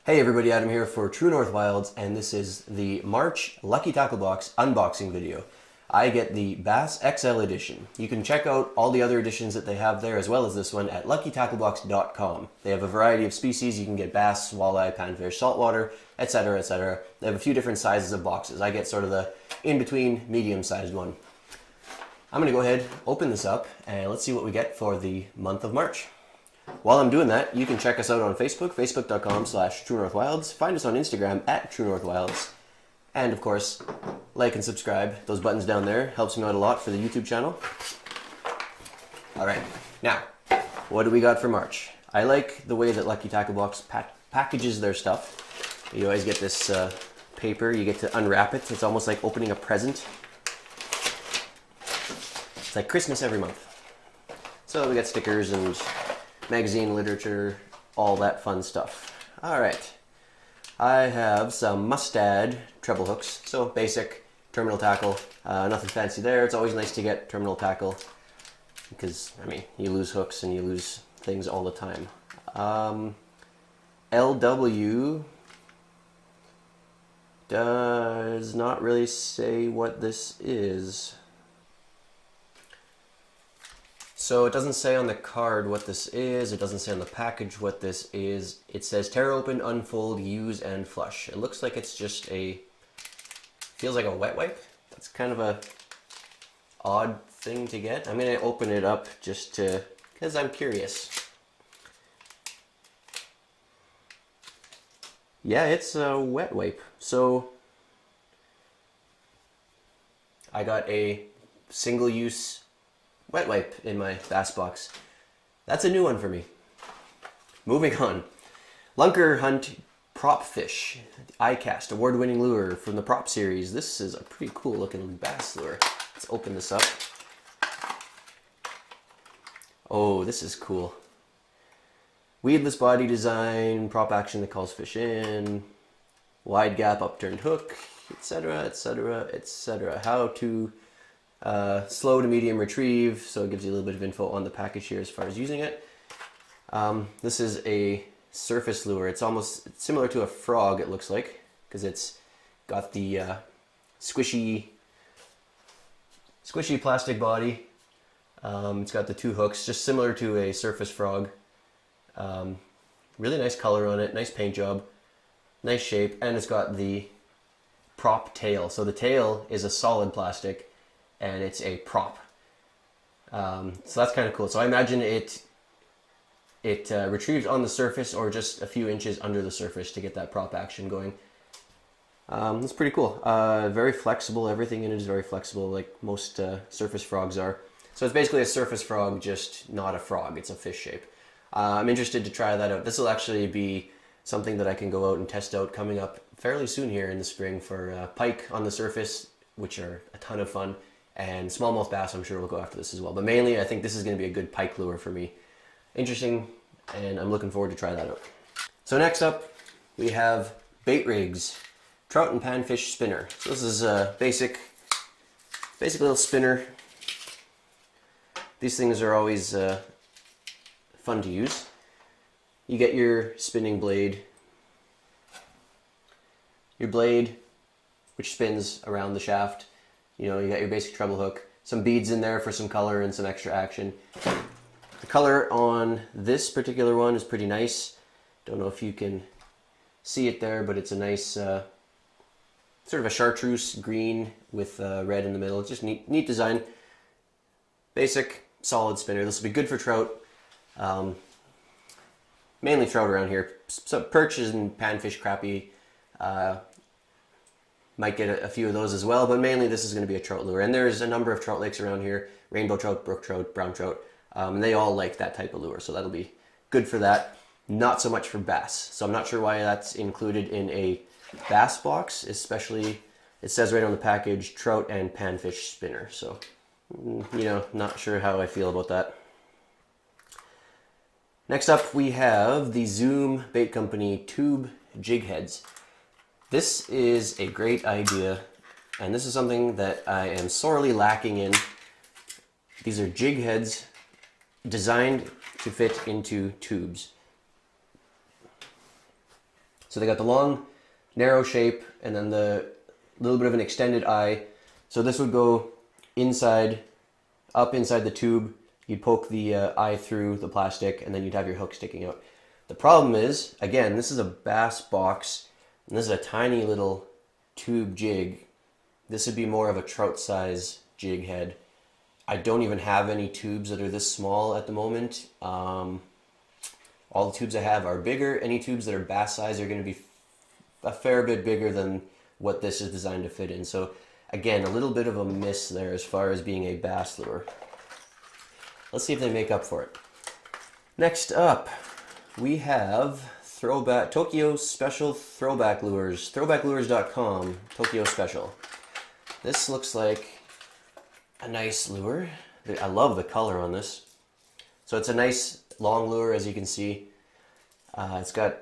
Hey everybody, Adam here for True North Wilds, and this is the March Lucky Tackle Box unboxing video. I get the Bass XL edition. You can check out all the other editions that they have there as well as this one at luckytacklebox.com. They have a variety of species. You can get bass, walleye, panfish, saltwater, etc., etc. They have a few different sizes of boxes. I get sort of the in-between medium-sized one. I'm going to go ahead, open this up, and let's see what we get for the month of March. While I'm doing that, you can check us out on Facebook, facebook.com/TrueNorthWilds. Find us on Instagram at TrueNorthWilds. And of course, like and subscribe. Those buttons down there helps me out a lot for the YouTube channel. All right, now, what do we got for March? I like the way that Lucky Tackle Box packages their stuff. You always get this paper, you get to unwrap it. It's almost like opening a present. It's like Christmas every month. So we got stickers and magazine, literature, all that fun stuff. All right, I have some Mustad treble hooks, so basic terminal tackle, nothing fancy there. It's always nice to get terminal tackle because, I mean, you lose hooks and you lose things all the time. LW does not really say what this is. So it doesn't say on the card what this is, it doesn't say on the package what this is. It says tear open, unfold, use, and flush. It looks like it's just feels like a wet wipe. That's kind of a odd thing to get. I'm gonna open it up just because I'm curious. Yeah, it's a wet wipe. So I got a single-use wet wipe in my bass box. That's a new one for me. Moving on. Lunker Hunt Prop Fish. iCast, award-winning lure from the Prop series. This is a pretty cool looking bass lure. Let's open this up. Oh, this is cool. Weedless body design, prop action that calls fish in, wide gap upturned hook, etc., etc., etc. How to slow to medium retrieve, so it gives you a little bit of info on the package here as far as using it. This is a surface lure. It's almost similar to a frog, it looks like, because it's got the squishy plastic body. It's got the two hooks, just similar to a surface frog. Really nice color on it, nice paint job, nice shape, and it's got the prop tail. So the tail is a solid plastic, and it's a prop. So that's kind of cool. So I imagine it retrieves on the surface or just a few inches under the surface to get that prop action going. That's pretty cool. Very flexible. Everything in it is very flexible, like most surface frogs are. So it's basically a surface frog, just not a frog. It's a fish shape. I'm interested to try that out. This will actually be something that I can go out and test out coming up fairly soon here in the spring for pike on the surface, which are a ton of fun. And smallmouth bass, I'm sure we'll go after this as well. But mainly, I think this is going to be a good pike lure for me. Interesting, and I'm looking forward to try that out. So next up, we have Bait Rigs Trout and Panfish Spinner. So this is a basic little spinner. These things are always fun to use. You get your spinning blade, which spins around the shaft. You know, you got your basic treble hook, some beads in there for some color and some extra action. The color on this particular one is pretty nice. Don't know if you can see it there, but it's a nice sort of a chartreuse green with red in the middle. It's just neat design. Basic, solid spinner. This will be good for trout. Mainly trout around here. Some perches and panfish, crappie. Might get a few of those as well, but mainly this is going to be a trout lure. And there's a number of trout lakes around here, rainbow trout, brook trout, brown trout, and they all like that type of lure, so that'll be good for that. Not so much for bass, so I'm not sure why that's included in a bass box, especially, it says right on the package, trout and panfish spinner, so, you know, not sure how I feel about that. Next up, we have the Zoom Bait Company Tube Jig Heads. This is a great idea, and this is something that I am sorely lacking in. These are jig heads designed to fit into tubes. So they got the long, narrow shape, and then the little bit of an extended eye. So this would go inside, up inside the tube. You'd poke the eye through the plastic, and then you'd have your hook sticking out. The problem is, again, this is a bass box, and this is a tiny little tube jig. This would be more of a trout size jig head. I don't even have any tubes that are this small at the moment. All the tubes I have are bigger. Any tubes that are bass size are going to be a fair bit bigger than what this is designed to fit in. So again, a little bit of a miss there as far as being a bass lure. Let's see if they make up for it. Next up, we have Tokyo Special Throwback Lures. Throwbacklures.com, Tokyo Special. This looks like a nice lure. I love the color on this. So it's a nice long lure, as you can see. It's got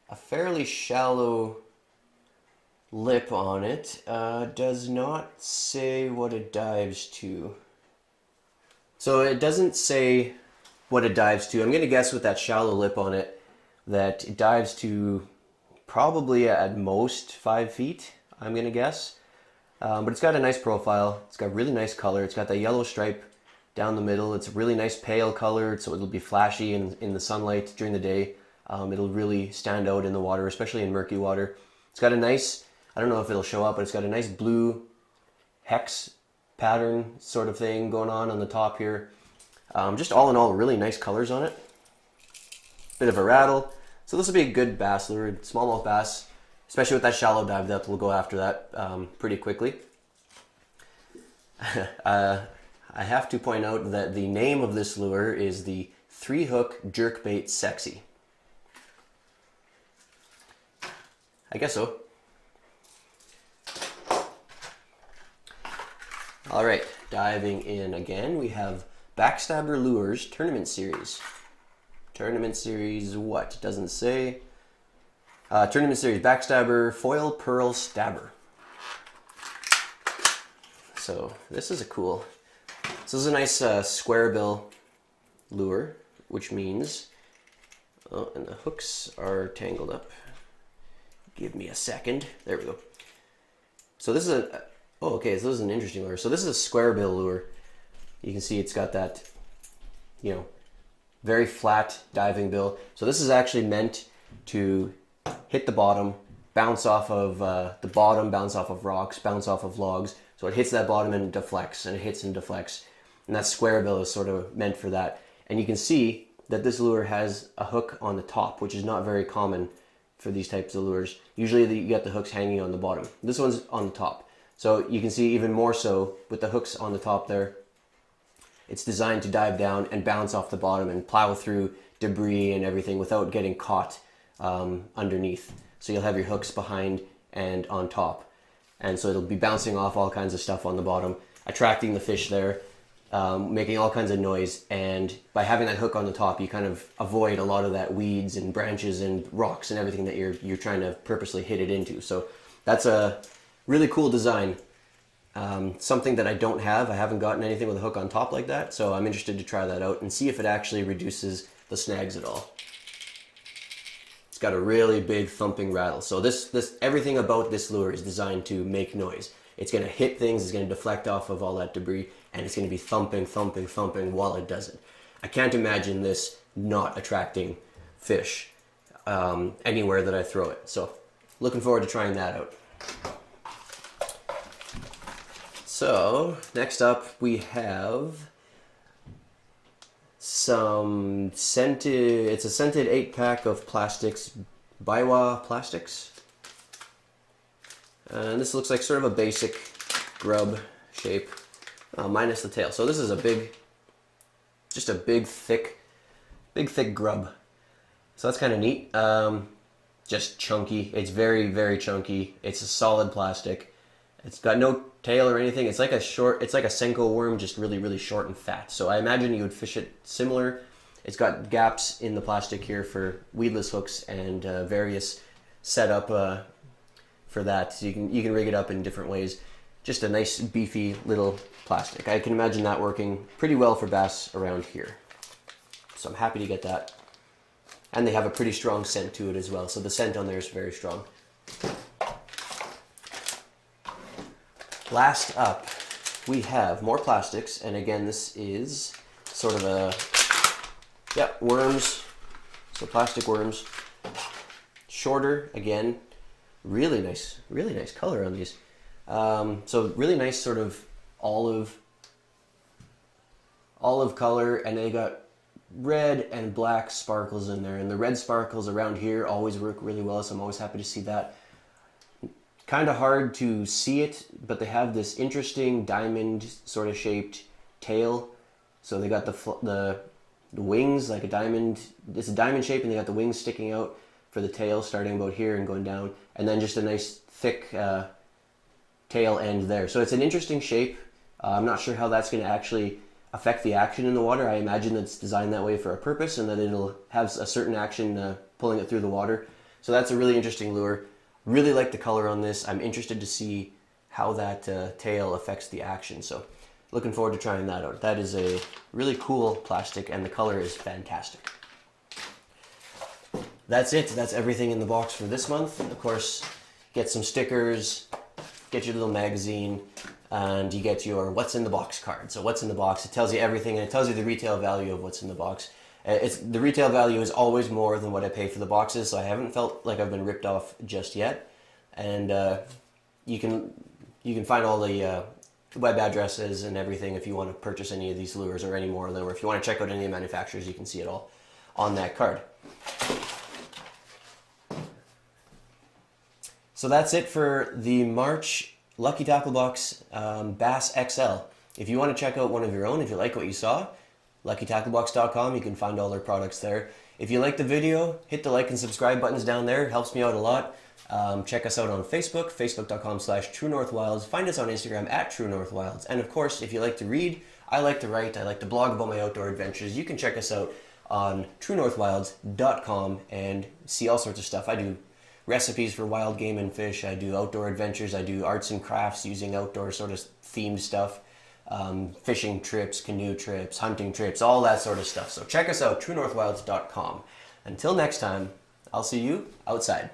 a fairly shallow lip on it. Does not say what it dives to. So it doesn't say what it dives to. I'm going to guess with that shallow lip on it that it dives to probably at most 5 feet, I'm going to guess. But it's got a nice profile. It's got really nice color. It's got the yellow stripe down the middle. It's a really nice pale color, so it'll be flashy in the sunlight during the day. It'll really stand out in the water, especially in murky water. It's got a nice, I don't know if it'll show up, but it's got a nice blue hex pattern sort of thing going on the top here. Just all in all, really nice colors on it. Bit of a rattle. So this will be a good bass lure, smallmouth bass, especially with that shallow dive depth. We'll go after that pretty quickly. I have to point out that the name of this lure is the 3-hook jerkbait sexy. I guess so. All right, diving in again, we have Backstabber Lures Tournament Series. Tournament Series what? Doesn't say. Tournament Series Backstabber Foil Pearl Stabber. So this is a cool, this is a nice square bill lure, which means, oh, and the hooks are tangled up. Give me a second. There we go. So this is a, oh, okay, so this is an interesting lure. So this is a square bill lure. You can see it's got that, you know, very flat diving bill. So this is actually meant to hit the bottom, bounce off of the bottom, bounce off of rocks, bounce off of logs. So it hits that bottom and deflects, and it hits and deflects. And that square bill is sort of meant for that. And you can see that this lure has a hook on the top, which is not very common for these types of lures. Usually you get the hooks hanging on the bottom. This one's on the top. So you can see even more so with the hooks on the top there. It's designed to dive down and bounce off the bottom and plow through debris and everything without getting caught underneath. So you'll have your hooks behind and on top. And so it'll be bouncing off all kinds of stuff on the bottom, attracting the fish there, making all kinds of noise. And by having that hook on the top, you kind of avoid a lot of that weeds and branches and rocks and everything that you're trying to purposely hit it into. So that's a really cool design. Something that I don't have. I haven't gotten anything with a hook on top like that, so I'm interested to try that out and see if it actually reduces the snags at all. It's got a really big thumping rattle. So everything about this lure is designed to make noise. It's going to hit things, it's going to deflect off of all that debris, and it's going to be thumping, thumping, thumping while it does it. I can't imagine this not attracting fish anywhere that I throw it. So looking forward to trying that out. So next up we have some scented, it's a scented 8-pack of plastics, Biwa plastics. And this looks like sort of a basic grub shape, minus the tail. So this is a big, just a big thick grub. So that's kind of neat. Just chunky. It's very, very chunky. It's a solid plastic. It's got no tail or anything. It's like a Senko worm, just really, really short and fat. So I imagine you would fish it similar. It's got gaps in the plastic here for weedless hooks and various setup for that. So you can rig it up in different ways. Just a nice beefy little plastic. I can imagine that working pretty well for bass around here. So I'm happy to get that. and they have a pretty strong scent to it as well. So the scent on there is very strong. Last up, we have more plastics, and again, this is sort of a, yeah, worms. So plastic worms. Shorter, again, really nice color on these. So really nice sort of olive color, and they got red and black sparkles in there, and the red sparkles around here always work really well, so I'm always happy to see that. Kind of hard to see it, but they have this interesting diamond sort of shaped tail. So they got the wings like a diamond. It's a diamond shape, and they got the wings sticking out for the tail, starting about here and going down, and then just a nice thick tail end there. So it's an interesting shape. I'm not sure how that's going to actually affect the action in the water. I imagine that it's designed that way for a purpose, and that it'll have a certain action pulling it through the water. So that's a really interesting lure. Really like the color on this. I'm interested to see how that tail affects the action. So looking forward to trying that out. That is a really cool plastic, and the color is fantastic. That's it. That's everything in the box for this month. Of course, get some stickers, get your little magazine, and you get your what's in the box card. So what's in the box, it tells you everything, and it tells you the retail value of what's in the box. The retail value is always more than what I pay for the boxes, so I haven't felt like I've been ripped off just yet. And you can find all the web addresses and everything if you want to purchase any of these lures or any more of them, or if you want to check out any of the manufacturers, you can see it all on that card. So that's it for the March Lucky Tackle Box Bass XL. If you want to check out one of your own, if you like what you saw, LuckyTackleBox.com, you can find all their products there. If you like the video, hit the like and subscribe buttons down there. It helps me out a lot. Check us out on Facebook, facebook.com/TrueNorthWilds. Find us on Instagram @TrueNorthWilds. And of course, if you like to read, I like to write, I like to blog about my outdoor adventures, you can check us out on TrueNorthWilds.com and see all sorts of stuff. I do recipes for wild game and fish, I do outdoor adventures, I do arts and crafts using outdoor sort of themed stuff. Fishing trips, canoe trips, hunting trips, all that sort of stuff. So check us out, TrueNorthWilds.com. Until next time, I'll see you outside.